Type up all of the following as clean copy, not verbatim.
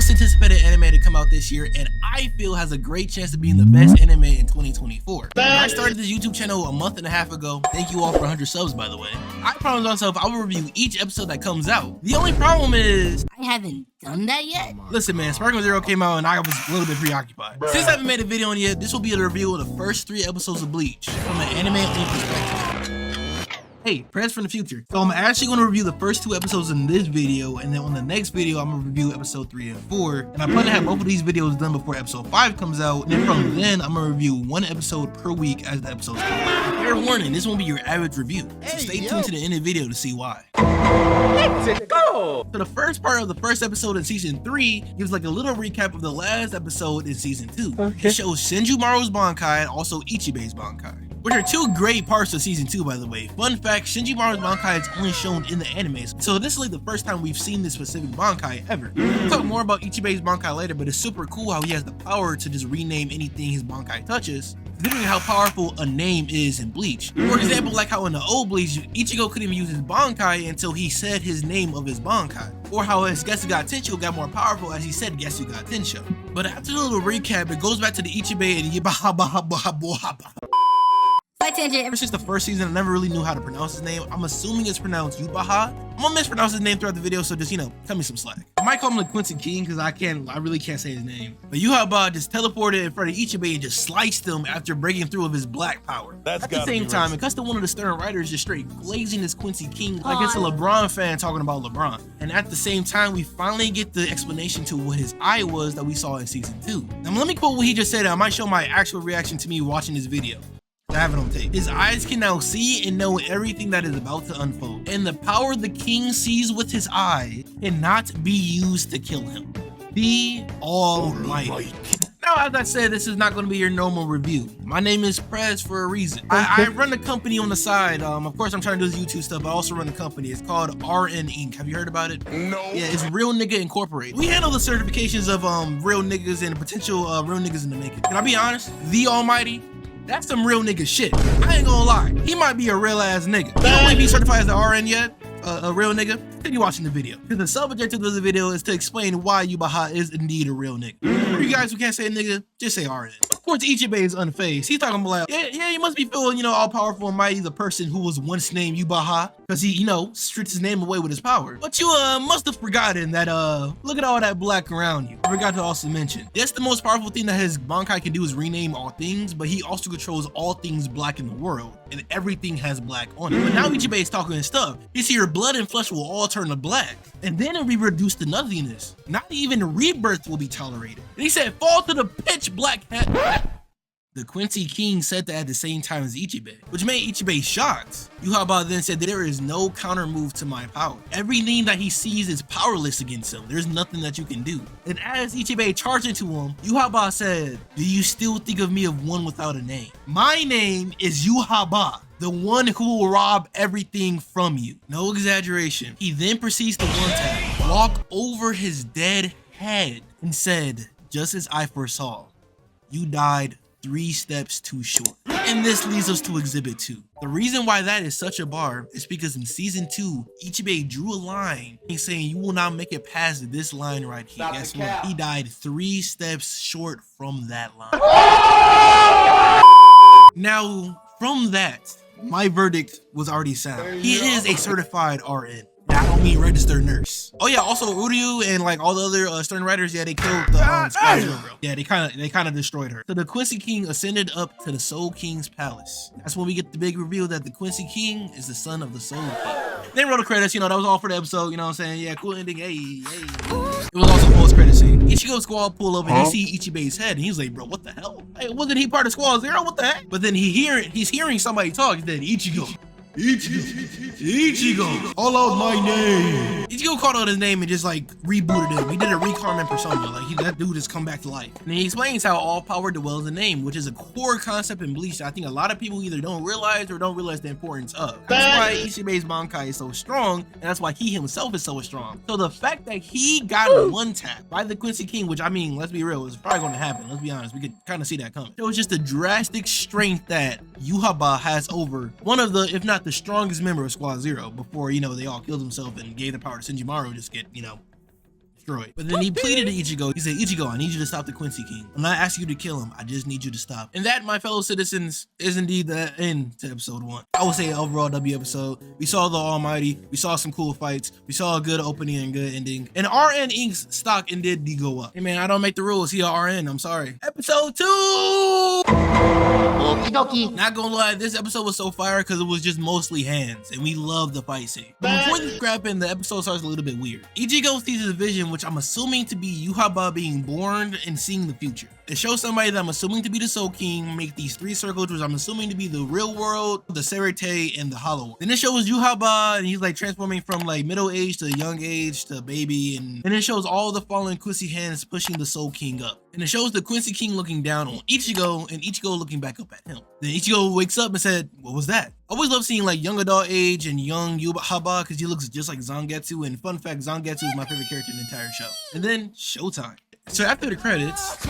most anticipated anime to come out this year, and I feel has a great chance to be in the best anime in 2024. When I started this YouTube channel a month and a half ago, thank you all for 100 subs by the way, I promised myself I will review each episode that comes out. The only problem is I haven't done that yet. Listen man, Sparkle Zero came out and I was a little bit preoccupied. Since I haven't made a video on it yet, this will be a review of the first 3 episodes of Bleach from an anime only perspective. Hey, prayers from the future. So I'm actually going to review the first 2 episodes in this video, and then on the next video I'm going to review episode 3 and 4. And I plan to have both of these videos done before episode 5 comes out, and then from then I'm going to review 1 episode per week as the episodes come out. Fair warning, this won't be your average review, so stay tuned to the end of the video to see why. Let's go! So the first part of the first episode in season 3 gives like a little recap of the last episode in season 2. Okay. It shows Shinjumaru's Bankai and also Ichibe's Bankai, which are 2 great parts of season 2 by the way. Fun fact, Shinjumaru's Bankai is only shown in the animes, so this is like the first time we've seen this specific Bankai ever. We'll talk more about Ichibe's Bankai later, but it's super cool how he has the power to just rename anything his Bankai touches, considering how powerful a name is in Bleach. For example, like how in the old Bleach, Ichigo couldn't even use his Bankai until he said his name of his Bankai, or how his Getsuga Tensho got more powerful as he said Getsuga Tensho. But after the little recap, it goes back to the Ichibe and Yibahabahabahabaha. Ever since the first season, I never really knew how to pronounce his name. I'm assuming it's pronounced Yubaha. I'm gonna mispronounce his name throughout the video, so just, cut me some slack. I might call him the Quincy King because I really can't say his name. But Yubaha just teleported in front of Ichibe and just sliced him after breaking through of his black power. At the same time, it cuts to one of the stern writers just straight glazing this Quincy King like it's a LeBron fan talking about LeBron. And at the same time, we finally get the explanation to what his eye was that we saw in season 2. Now let me quote what he just said, and I might show my actual reaction to me watching this video. I have it on tape. His eyes can now see and know everything that is about to unfold, and the power the king sees with his eye cannot be used to kill him. The Almighty. Now, as I said, this is not going to be your normal review. My name is Prez for a reason. I run a company on the side. Of course, I'm trying to do this YouTube stuff, but I also run a company. It's called RN Inc. Have you heard about it? No. Yeah, it's Real Nigga Incorporated. We handle the certifications of real niggas and potential real niggas in the making. Can I be honest? The Almighty, that's some real nigga shit. I ain't gonna lie. He might be a real ass nigga. You don't believe he's certified as an RN yet? A real nigga? Continue watching the video, because the subjective of the video is to explain why Yubaha is indeed a real nigga. For you guys who can't say nigga, just say RN. Of course, Ichibe is unfazed. He's talking about like, yeah, you must be feeling, all powerful and mighty, the person who was once named Yubaha, because he, strips his name away with his power. But you must have forgotten that look at all that black around you. I forgot to also mention, yes, the most powerful thing that his Bankai can do is rename all things, but he also controls all things black in the world, and everything has black on it. But now Ichibe is talking his stuff. He's here, blood and flesh will all turn to black, and then it'll be reduced to nothingness. Not even rebirth will be tolerated. And he said, fall to the pitch black hat. The Quincy King said that at the same time as Ichibe, which made Ichibe shocked. Yubaha then said that there is no counter move to my power. Everything that he sees is powerless against him. There's nothing that you can do. And as Ichibe charged into him, Yubaha said, do you still think of me of one without a name? My name is Yubaha, the one who will rob everything from you. No exaggeration. He then proceeds to one tap, walk over his dead head, and said, just as I foresaw, you died 3 steps too short. And this leads us to Exhibit 2. The reason why that is such a bar is because in season 2, Ichibe drew a line. He's saying you will not make it past this line right here. Guess what? He died 3 steps short from that line. Now, from that, my verdict was already sound. He is a certified RN. I don't mean registered nurse. Oh yeah, also Uryu and like all the other stern writers, yeah, they killed the Squad Zero girl. Yeah, they kind of destroyed her. So the Quincy King ascended up to the Soul King's palace. That's when we get the big reveal that the Quincy King is the son of the Soul King. Then roll the credits, that was all for the episode, you know what I'm saying? Yeah, cool ending, hey. It was also a post-credit scene. Ichigo's squad pull up and he see Ichibe's head and he's like, bro, what the hell? Hey, wasn't he part of Squad Zero? What the heck? But then he's hearing somebody talk, then Ichigo, call out my name. Ichigo called out his name and just like rebooted him. He did a recarment persona, like that dude just come back to life. And he explains how all power dwells in name, which is a core concept in Bleach that I think a lot of people either don't realize or don't realize the importance of. That's why Ichibe's Bankai is so strong, and that's why he himself is so strong. So the fact that he got one tap by the Quincy King, which I mean, let's be real, it's probably going to happen. Let's be honest, we could kind of see that coming. It was just the drastic strength that Yubaha has over one of the, if not the strongest member of Squad Zero before, they all killed themselves and gave the power to Shinjumaru, just get, destroyed. But then he pleaded to Ichigo. He said, Ichigo, I need you to stop the Quincy King. I'm not asking you to kill him. I just need you to stop. And that, my fellow citizens, is indeed the end to episode 1. I would say overall W episode. We saw the Almighty. We saw some cool fights. We saw a good opening and good ending. And RN Inc.'s stock indeed did go up. Hey man, I don't make the rules. He a RN. I'm sorry. Episode 2! Okie dokie. Not gonna lie, this episode was so fire because it was just mostly hands, and we love the fight scene. But before this crap in, the episode starts a little bit weird. Ichigo sees his vision, which I'm assuming to be Yhwach being born and seeing the future. It shows somebody that I'm assuming to be the Soul King make these 3 circles, which I'm assuming to be the real world, the Serite, and the hollow world. Then it shows Yhwach, and he's like transforming from like middle age to young age to baby, and then it shows all the fallen Quincy hands pushing the Soul King up. And it shows the Quincy King looking down on Ichigo, and Ichigo looking back up at him. Then Ichigo wakes up and said, what was that? I always love seeing like young adult age and young Yhwach because he looks just like Zangetsu, and fun fact, Zangetsu is my favorite character in the entire show. And then showtime. So after the credits,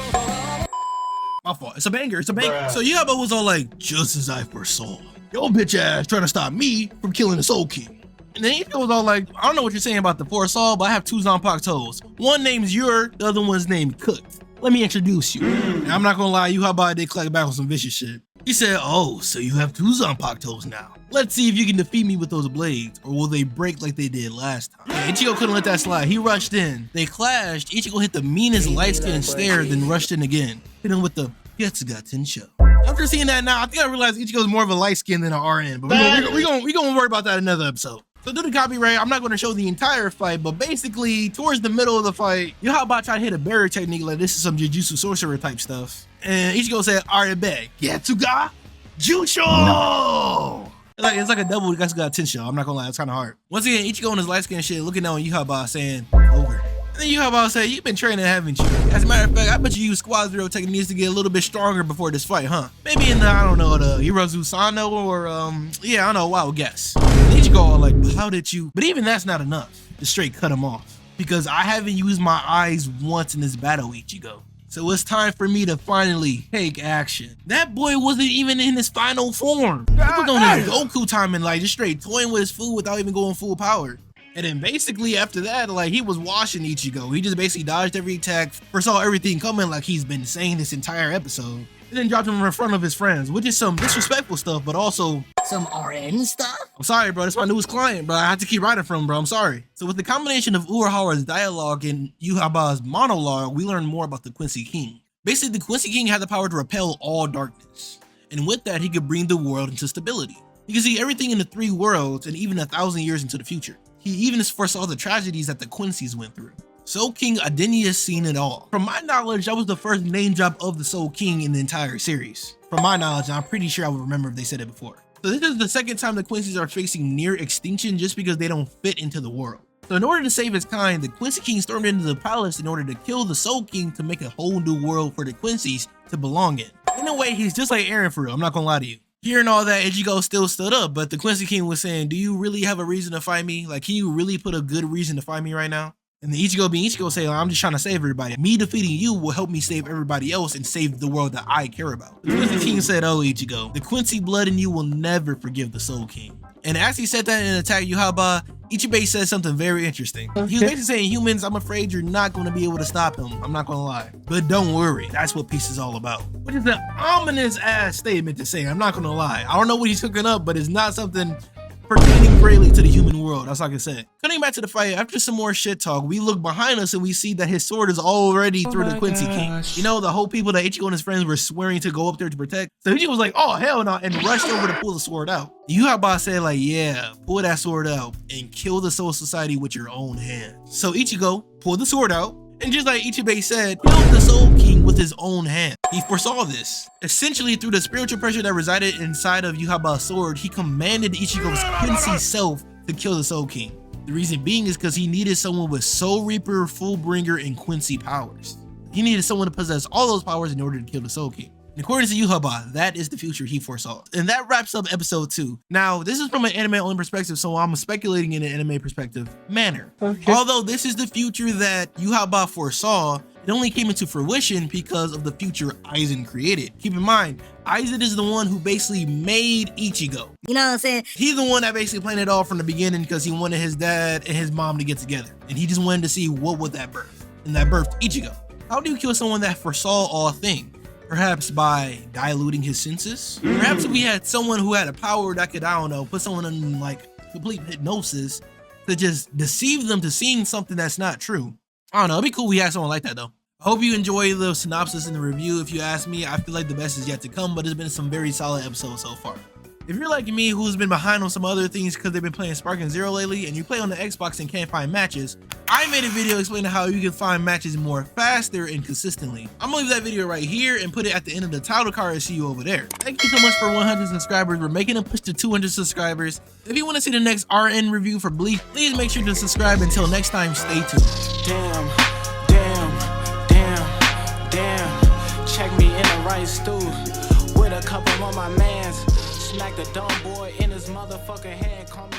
my fault, it's a banger, it's a banger. So Yhwach was all like, just as I foresaw, yo bitch ass trying to stop me from killing the Soul King. And then Ichigo was all like, I don't know what you're saying about the foresaw, but I have 2 Zanpakuto toes. One name's Ur, the other one's named Cooked. Let me introduce you. And I'm not gonna lie, Yhwach did clack back on some vicious shit. He said, oh, so you have 2 Zanpakutos now. Let's see if you can defeat me with those blades, or will they break like they did last time? Yeah, Ichigo couldn't let that slide. He rushed in. They clashed. Ichigo hit the meanest light-skinned stare, then rushed in again. Hit him with the Getsuga Tensho. After seeing that now, I think I realized Ichigo's more of a light skin than an RN, but we're gonna worry about that in another episode. So due to copyright, I'm not going to show the entire fight, but basically towards the middle of the fight, Yhwach tried to hit a barrier technique like this is some Jujutsu sorcerer type stuff. And Ichigo said, alright, bet. Getsuga Jusho! No. It's like a double Getsuga Tensho. I'm not gonna lie, it's kind of hard. Once again, Ichigo on his light skin shit looking down on Yhwach saying, over. And then Yhwach said, you've been training, haven't you? As a matter of fact, I bet you use Squad Zero techniques to get a little bit stronger before this fight, huh? Maybe in the, I don't know, the Hirozu Sano or, yeah, I don't know, wild guess. And Ichigo all like, how did you? But even that's not enough to straight cut him off. Because I haven't used my eyes once in this battle, Ichigo. So it's time for me to finally take action. That boy wasn't even in his final form. He was on his Goku time and like just straight toying with his food without even going full power. And then basically after that, like he was washing Ichigo. He just basically dodged every attack, foresaw everything coming like he's been saying this entire episode. And then dropped him in front of his friends, which is some disrespectful stuff, but also Some RN stuff? I'm sorry, bro. That's my newest client, bro. I have to keep writing from him, bro. I'm sorry. So with the combination of Urahara's dialogue and Yhwach's monologue, we learn more about the Quincy King. Basically, the Quincy King had the power to repel all darkness. And with that, he could bring the world into stability. He could see everything in the 3 worlds and even 1,000 years into the future. He even foresaw the tragedies that the Quincy's went through. Soul King Adenia's seen it all. From my knowledge, that was the first name drop of the Soul King in the entire series. From my knowledge, and I'm pretty sure I would remember if they said it before. So this is the second time the Quincy's are facing near extinction just because they don't fit into the world. So in order to save his kind, the Quincy King stormed into the palace in order to kill the Soul King to make a whole new world for the Quincy's to belong in. In a way, he's just like Eren for real, I'm not gonna lie to you. Hearing all that, Ichigo still stood up, but the Quincy King was saying, do you really have a reason to fight me? Like, can you really put a good reason to fight me right now? And the Ichigo being Ichigo saying, I'm just trying to save everybody. Me defeating you will help me save everybody else and save the world that I care about. The Quincy King said, oh Ichigo, the Quincy blood in you will never forgive the Soul King. And as he said that in Attack Yhwach, Ichibei said something very interesting. He was basically saying, humans, I'm afraid you're not going to be able to stop him. I'm not going to lie. But don't worry, that's what peace is all about. Which is an ominous ass statement to say, I'm not going to lie. I don't know what he's cooking up, but it's not something pertaining greatly to the human world. That's like I said. Cutting back to the fight, after some more shit talk, we look behind us and we see that his sword is already through the Quincy King. You know, the whole people that Ichigo and his friends were swearing to go up there to protect. So Ichigo was like, oh, hell no, and rushed over to pull the sword out. Yhwach said like, yeah, pull that sword out and kill the Soul Society with your own hands. So Ichigo pulled the sword out, and just like Ichibei said, killed the Soul King with his own hand. He foresaw this. Essentially, through the spiritual pressure that resided inside of Yhwach's sword, he commanded Ichigo's Quincy self to kill the Soul King. The reason being is because he needed someone with Soul Reaper, Fullbringer, and Quincy powers. He needed someone to possess all those powers in order to kill the Soul King. And according to Yhwach, that is the future he foresaw. And that wraps up episode 2. Now, this is from an anime-only perspective, so I'm speculating in an anime perspective manner. Okay. Although this is the future that Yhwach foresaw, It only came into fruition because of the future Aizen created. Keep in mind, Aizen is the one who basically made Ichigo. You know what I'm saying? He's the one that basically planned it all from the beginning because he wanted his dad and his mom to get together. And he just wanted to see what would that birth. And that birthed Ichigo. How do you kill someone that foresaw all things? Perhaps by diluting his senses? Perhaps if we had someone who had a power that could, I don't know, put someone in like complete hypnosis to just deceive them to seeing something that's not true. I don't know, it'd be cool if we had someone like that though. I hope you enjoy the synopsis and the review. If you ask me, I feel like the best is yet to come, but it's been some very solid episodes so far. If you're like me, who's been behind on some other things because they've been playing Sparking Zero lately, and you play on the Xbox and can't find matches, I made a video explaining how you can find matches more faster and consistently. I'm gonna leave that video right here and put it at the end of the title card and see you over there. Thank you so much for 100 subscribers. We're making a push to 200 subscribers. If you want to see the next RN review for Bleach, please make sure to subscribe. Until next time, stay tuned. Damn. Check me in the right stool with a couple of my mans. Smack the dumb boy in his motherfucking head. Call me